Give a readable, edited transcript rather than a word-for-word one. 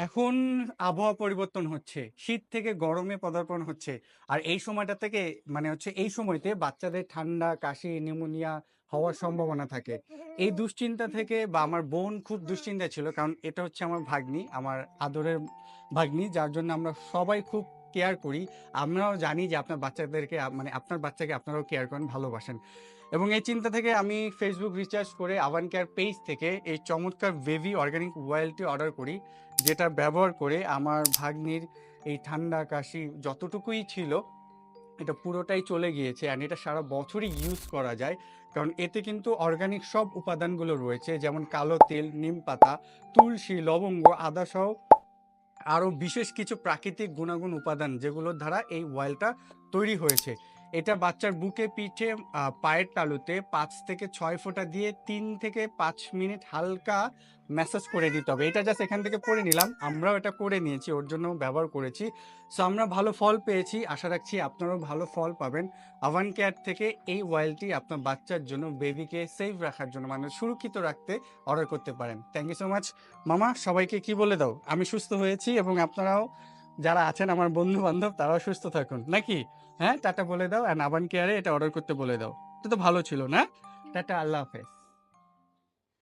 এখন আবহাওয়া পরিবর্তন হচ্ছে। শীত থেকে গরমে পদার্পণ হচ্ছে। আর এই সময়টা থেকে এই সময়তে বাচ্চাদের ঠান্ডা, কাশি, নিউমোনিয়া হওয়ার সম্ভাবনা থাকে। এই দুশ্চিন্তা থেকে বা আমার বোন খুব দুশ্চিন্তায় ছিল। কারণ এটা হচ্ছে আমার ভাগ্নি, আমার আদরের ভাগ্নি, যার জন্য আমরা সবাই খুব কেয়ার করি। আমরাও জানি যে আপনার বাচ্চাদেরকে আপনার বাচ্চাকে আপনারাও কেয়ার করেন, ভালোবাসেন। এবং এই চিন্তা থেকে আমি Facebook রিসার্চ করে আভান কেয়ার পেজ থেকে এই চমৎকার বেবি অর্গানিক অয়েলটি অর্ডার করি। যেটা ব্যবহার করে আমার ভাগ্নির এই ঠান্ডা কাশি যতটুকুই ছিল এটা পুরোটাই চলে গিয়েছে। অ্যান্ড এটা সারা বছরই ইউজ করা যায়, কারণ এতে কিন্তু অর্গানিক সব উপাদানগুলো রয়েছে, যেমন কালো তেল, নিম পাতা, তুলসী, লবঙ্গ, আদা সহ আরও বিশেষ কিছু প্রাকৃতিক গুণাগুণ উপাদান, যেগুলোর দ্বারা এই অয়েলটা তৈরি হয়েছে। এটা বাচ্চার বুকে, পিঠে, পায়ের তালুতে 5 থেকে 6 ফোঁটা দিয়ে 3 থেকে 5 মিনিট হালকা ম্যাসাজ করে দিতে হবে। এটা জাস্ট এখান থেকে করে নিলাম, আমরাও এটা করে নিয়েছি, ওর জন্য ব্যবহার করেছি। সো আমরা ভালো ফল পেয়েছি, আশা রাখছি আপনারাও ভালো ফল পাবেন। আভান কেয়ার থেকে এই অয়েলটি আপনার বাচ্চার জন্য, বেবিকে সেফ রাখার জন্য, মানে সুরক্ষিত রাখতে অর্ডার করতে পারেন। Thank you so much. মামা, সবাইকে কি বলে দাও আমি সুস্থ হয়েছি, এবং আপনারাও যারা আছেন আমার বন্ধু বান্ধব তারাও সুস্থ থাকুন নাকি? হ্যাঁ, টাটা বলে দাও, অ্যান্ড আবান কেয়ারে এটা অর্ডার করতে বলে দাও। এটা তো ভালো ছিল না? টাটা, আল্লাহ হাফেজ।